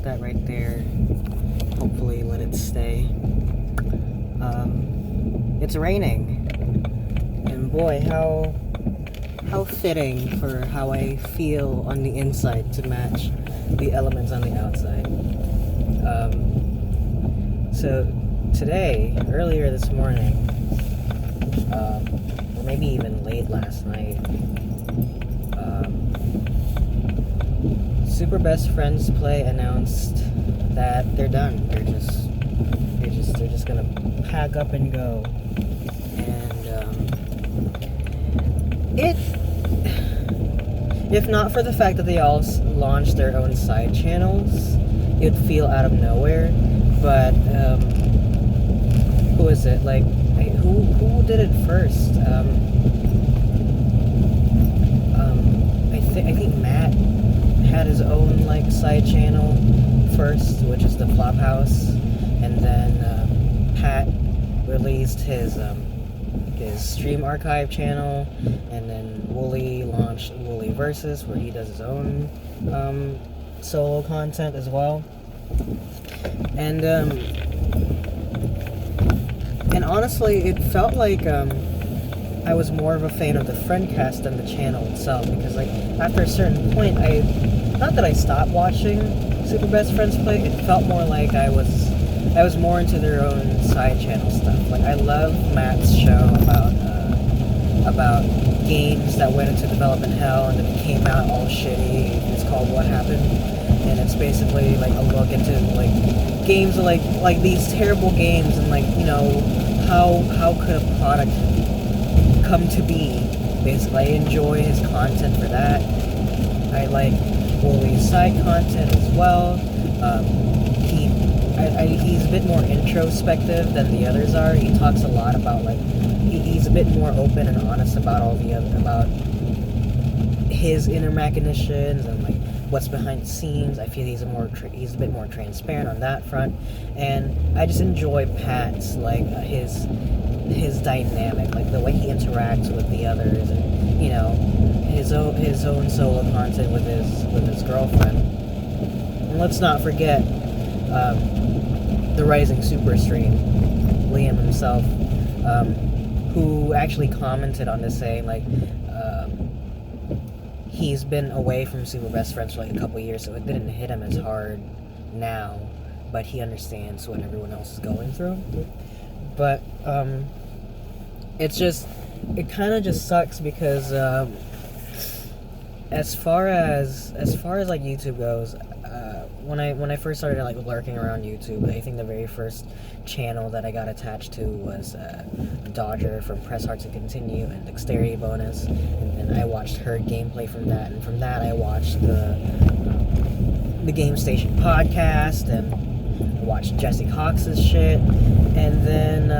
let that right there. Hopefully let it stay. It's raining. And boy, how fitting for how I feel on the inside to match the elements on the outside. So today, earlier this morning, or maybe even late last night, Super Best Friends Play announced that they're done. They're just gonna pack up and go. And if not for the fact that they all launched their own side channels, it'd feel out of nowhere. But who is it? Like, who did it first? I think Matt had his own like side channel first, which is the Flophouse, and then Pat released his stream archive channel, and then Wooly launched Wooly Versus, where he does his own solo content as well. And honestly, it felt like I was more of a fan of the Friendcast than the channel itself, because like after a certain point, not that I stopped watching Super Best Friends Play, it felt more like I was more into their own side channel stuff. Like, I love Matt's show about games that went into development hell and then came out all shitty. It's called What Happened, and it's basically like a look into like games like these terrible games, and like, you know, how could a product come to be. Basically, I enjoy his content for that. I like Wooly's side content as well. He's a bit more introspective than the others are. He talks a lot about like he's a bit more open and honest about about his inner machinations and like what's behind the scenes. I feel he's a bit more transparent on that front, and I just enjoy Pat's like his dynamic, like the way he interacts with the others, and you know, his own solo content with his girlfriend. And let's not forget the Rising Super Stream, Liam himself, who actually commented on this, saying like he's been away from Super Best Friends for like a couple years, so it didn't hit him as hard now, but he understands what everyone else is going through. But it kind of just sucks because as far as like YouTube goes, when I first started like lurking around YouTube, I think the very first channel that I got attached to was Dodger from Press Hard to Continue and Dexterity Bonus, and I watched her gameplay from that, and from that I watched the Game Station podcast, and I watched Jesse Cox's shit, and then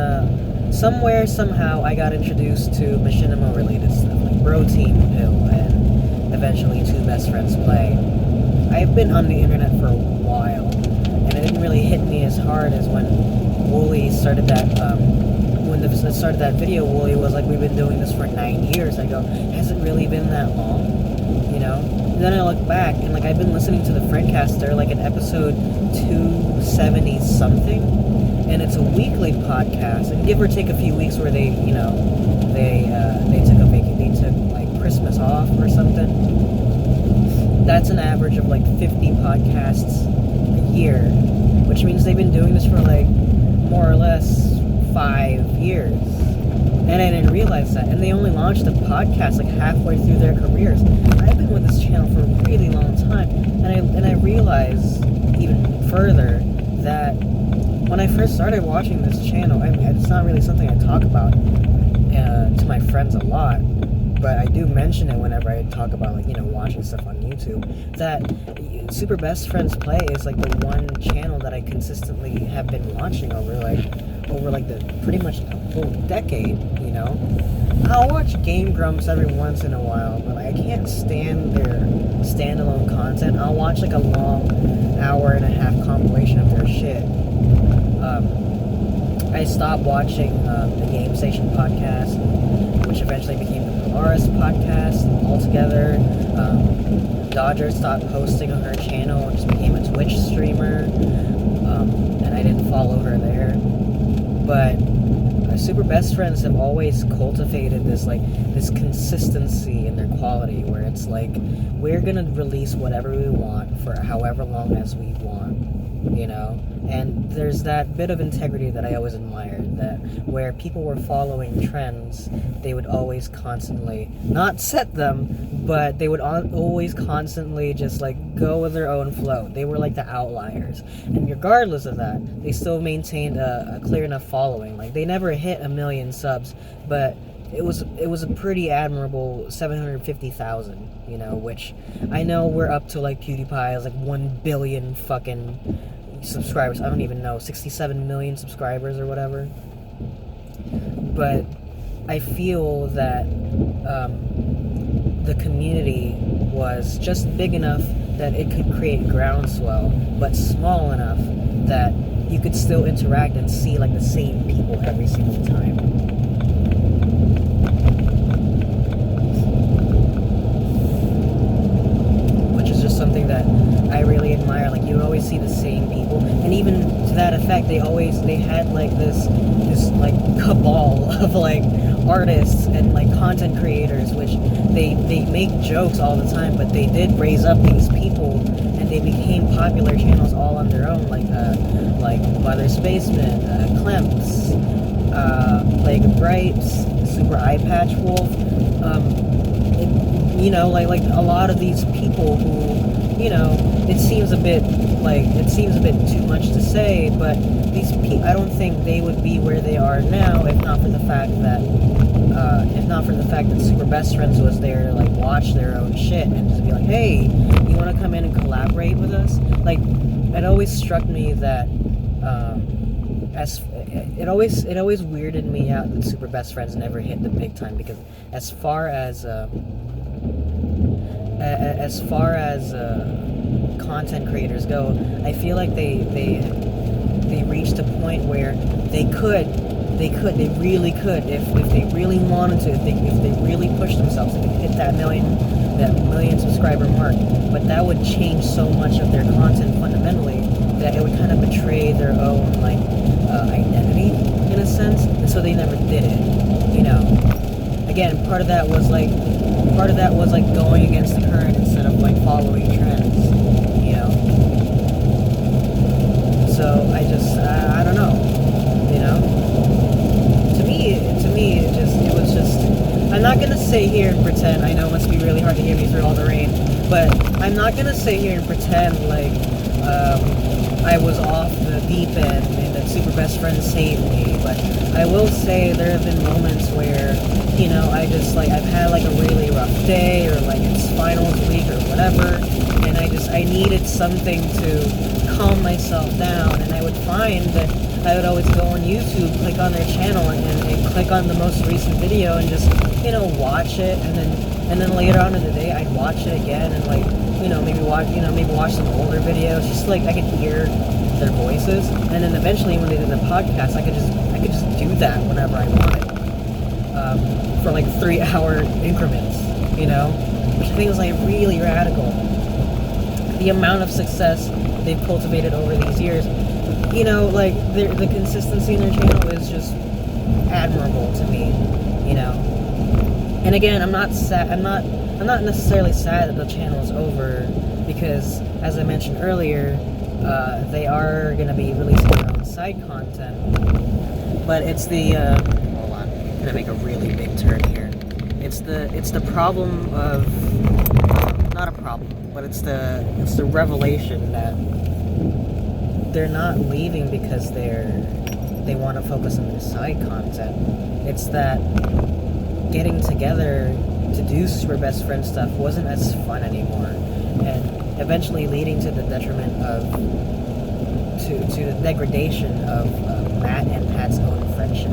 somehow I got introduced to machinima related stuff like Bro Team Pill and eventually Two Best Friends Play. I've been on the internet for a while, and it didn't really hit me as hard as when Wooly started that. When they started that video, Wooly was like, "We've been doing this for 9 years." I go, "Has it really been that long?" You know. And then I look back, and like I've been listening to the Friendcast. They're like in episode 270 something, and it's a weekly podcast. And give or take a few weeks where they took like Christmas off or something. That's an average of like 50 podcasts a year, which means they've been doing this for like more or less 5 years. And I didn't realize that. And they only launched a podcast like halfway through their careers. I've been with this channel for a really long time, and I realized even further that when I first started watching this channel, I mean, it's not really something I talk about to my friends a lot, but I do mention it whenever I talk about, like, you know, watching stuff on YouTube, that Super Best Friends Play is like the one channel that I consistently have been watching over the pretty much a whole decade, you know. I'll watch Game Grumps every once in a while, but I can't stand their standalone content. I'll watch like a long hour-and-a-half compilation of their shit. I stopped watching the Game Station podcast, which eventually became the RS podcast altogether. Dodger stopped posting on her channel and just became a Twitch streamer, and I didn't follow her there. But Super Best Friends have always cultivated this consistency in their quality, where it's like, we're gonna release whatever we want for however long as we want, you know? And there's that bit of integrity that I always admired, that where people were following trends, they would always constantly, not set them, but they would always constantly just like go with their own flow. They were like the outliers. And regardless of that, they still maintained a clear enough following. Like, they never hit 1 million subs, but it was a pretty admirable 750,000, you know, which I know we're up to like PewDiePie's like 1 billion fucking subscribers. I don't even know, 67 million subscribers or whatever. But I feel that the community was just big enough that it could create groundswell, but small enough that you could still interact and see like the same people every single time. Which is just something that I really admire. Like, you would always see the same people, and even to that effect, they had like this like cabal of like artists and like content creators, which they make jokes all the time, but they did raise up these people and they became popular channels all on their own, like Mother Spaceman, Clemps, Plague of Gripes, Super Eye Patch Wolf, you know, like a lot of these people who, you know, it seems a bit too much to say, but these people, I don't think they would be where they are now if not for the fact that Super Best Friends was there to like watch their own shit and just be like, hey, you want to come in and collaborate with us? Like, it always struck me that it always weirded me out that Super Best Friends never hit the big time, because as far as content creators go, I feel like they reached a point where they really could, if they really wanted to, if they really pushed themselves, they could hit that million subscriber mark. But that would change so much of their content fundamentally that it would kind of betray their own like identity in a sense, and so they never did it. You know, again, part of that was like going against the current instead of like following trends. You know, so I don't know. You know, to me, it was just. I'm not gonna sit here and pretend. I know it must be really hard to hear me through all the rain, but I'm not gonna sit here and pretend like I was off the deep end and that Super Best Friends saved me. But I will say there have been moments where, you know, I've had like a really rough day, or like it's finals week or whatever, and I needed something to calm myself down, and I would find that I would always go on YouTube, click on their channel, and click on the most recent video and just, you know, watch it, and then later on in the day I'd watch it again and like, you know, maybe watch some older videos, just like I could hear their voices, and then eventually when they did the podcast, I could just do that whenever I wanted, for like 3-hour increments, you know, which I think is like really radical. The amount of success they've cultivated over these years, you know, like the consistency in their channel is just admirable to me, you know. And again, I'm not necessarily sad that the channel is over, because as I mentioned earlier, they are going to be releasing their own side content. But it's the hold on, I'm gonna make a really big turn here. It's the problem of not a problem, but it's the revelation that they're not leaving because they want to focus on their side content. It's that getting together to do Super Best Friend stuff wasn't as fun anymore, and eventually leading to the detriment of to the degradation of Matt and Pat's own friendship.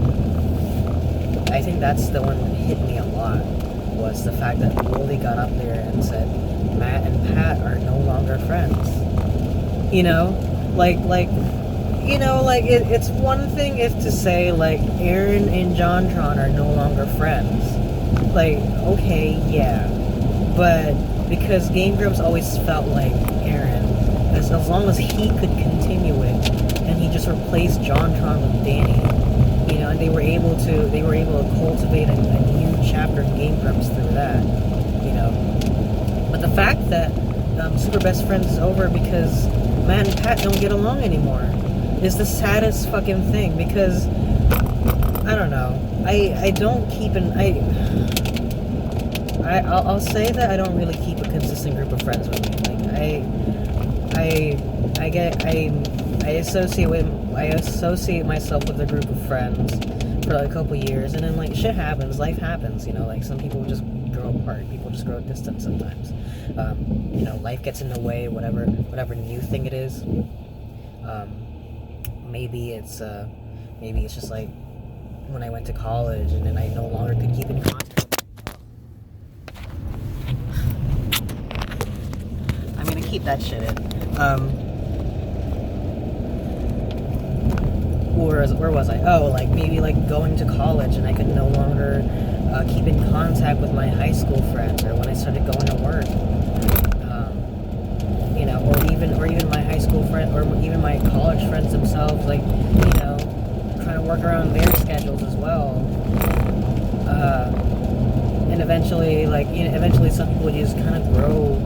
I think that's the one that hit me a lot, was the fact that Wooly got up there and said Matt and Pat are no longer friends. You know, it's one thing if to say like Aaron and JonTron are no longer friends, Like, okay, yeah. But because Game Grumps always felt like Aaron, as long as he could continue it, and he just replaced JonTron with Danny, and they were able to cultivate a new chapter in Game Grumps through that, But the fact that Super Best Friends is over because Matt and Pat don't get along anymore is the saddest fucking thing, because I don't know. I don't keep I'll say that I don't really keep a consistent group of friends with me. I associate myself with a group of friends for like a couple years, and then like shit happens, life happens, like some people just grow apart, people just grow distant sometimes. Life gets in the way, whatever new thing it is. Maybe it's just like when I went to college and then I no longer could keep in contact. I'm gonna keep that shit in. Where was I? Oh, like maybe like going to college and I could no longer keep in contact with my high school friends, or when I started going to work. Or even my high school friend, or even my college friends themselves, like, trying to work around their schedules as well. And eventually some people just kind of grow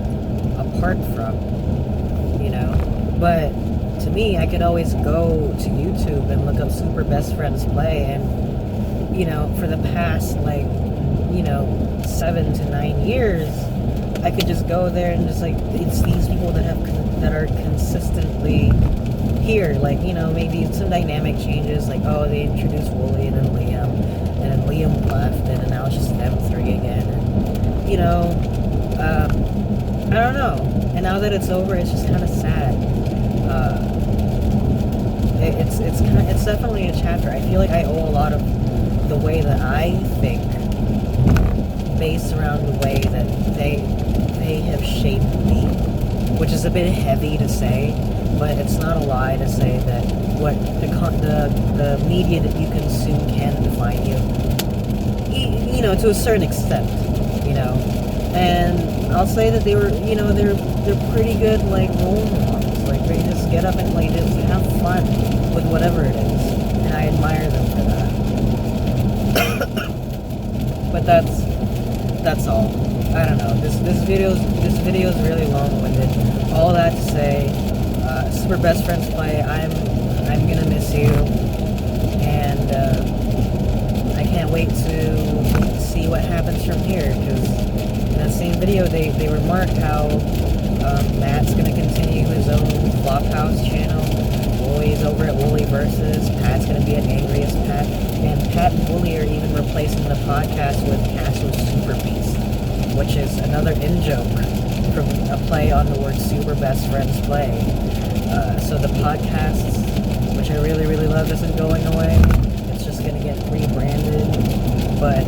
apart from, But to me, I could always go to YouTube and look up Super Best Friends Play, and, for the past, 7 to 9 years, I could just go there and just, it's these people that are consistently here. Maybe some dynamic changes, they introduced Wooly and then Liam, and then Liam left, and then now it's just them three again. And, I don't know. And now that it's over, it's just kind of sad. It's definitely a chapter. I feel like I owe a lot of the way that I think based around the way that they have shaped me, which is a bit heavy to say, but it's not a lie to say that what the media that you consume can define you, to a certain extent, and I'll say that they were, they're pretty good, role models. They just get up and just have fun with whatever it is, and I admire them for that. But that's all. I don't know. This video is really long-winded. All that to say, Super Best Friends Play. I'm gonna miss you, and I can't wait to see what happens from here. Because in that same video, they remarked how Matt's gonna continue his own Flophouse channel. Wooly's over at Wooly Versus. Pat's gonna be at Angriest Pat, and Pat and Wooly are even replacing the podcast with Castro's Super Beast, which is another in-joke from a play on the word Super Best Friends Play. So the podcasts, which I really, really love, isn't going away. It's just going to get rebranded. But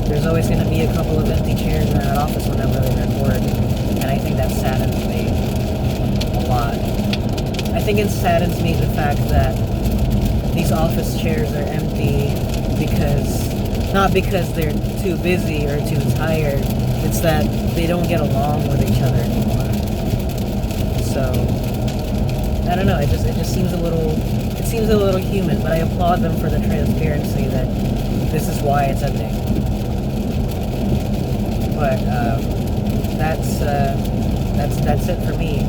there's always going to be a couple of empty chairs in that office whenever they record. And I think that saddens me a lot. I think it saddens me the fact that these office chairs are empty not because they're too busy or too tired. It's that they don't get along with each other anymore. So I don't know. It just seems a little human. But I applaud them for the transparency that this is why it's ending. But that's it for me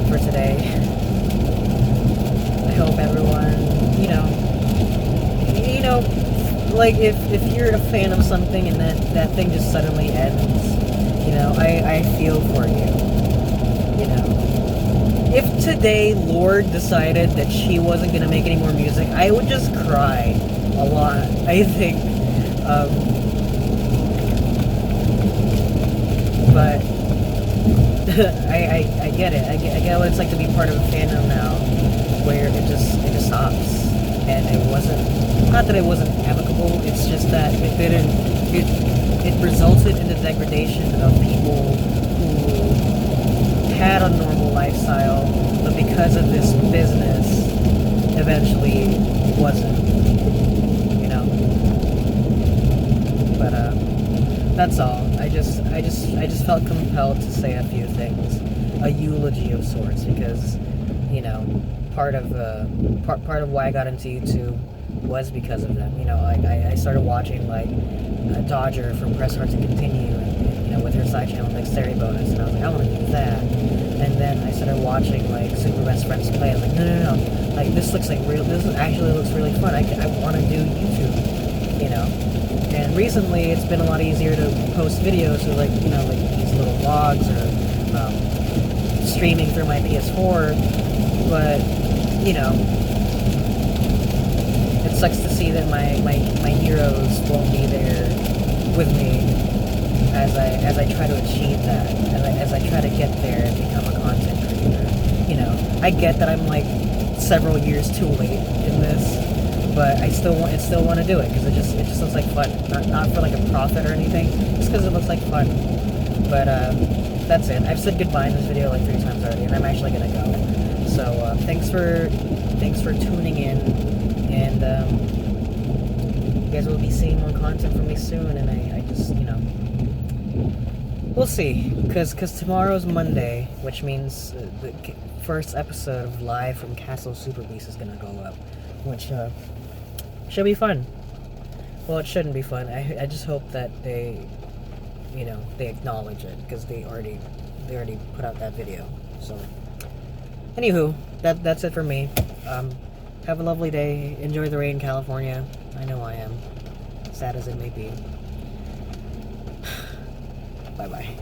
for today. I hope everyone, if you're a fan of something and that thing just suddenly ends, I feel for you. If today Lorde decided that she wasn't gonna make any more music, I would just cry a lot, I think. But I get it. I get what it's like to be part of a fandom now, where it just stops. And it wasn't, not that it wasn't amicable, it's just that it resulted in the degradation of people who had a normal lifestyle, but because of this business, eventually wasn't, That's all. I just felt compelled to say a few things, a eulogy of sorts, because, you know, part of why I got into YouTube was because of them. You know, like I started watching like Dodger from Press Hard to Continue, and you know, with her side channel Dexterity Bonus, and I was like, I want to do that. And then I started watching like Super Best Friends play. I was like, no, like this looks like real. This actually looks really fun. I want to do YouTube. You know. And recently, it's been a lot easier to post videos with, like, you know, like these little vlogs or streaming through my PS4. But, you know, it sucks to see that my heroes won't be there with me as I try to achieve that, as I try to get there and become a content creator. You know, I get that I'm like several years too late in this. But I still want to do it because it just looks like fun. Not for like a profit or anything, just because it looks like fun. But that's it. I've said goodbye in this video like 3 times already, and I'm actually gonna go. So thanks for tuning in, and you guys will be seeing more content from me soon. And I just, you know, we'll see, because tomorrow's Monday, which means the first episode of Live from Castle Super Beast is gonna go up, which should be fun. Well, it shouldn't be fun. I just hope that they, you know, they acknowledge it, because they already put out that video. So, anywho, that's it for me. Have a lovely day. Enjoy the rain in California. I know I am, sad as it may be. Bye bye.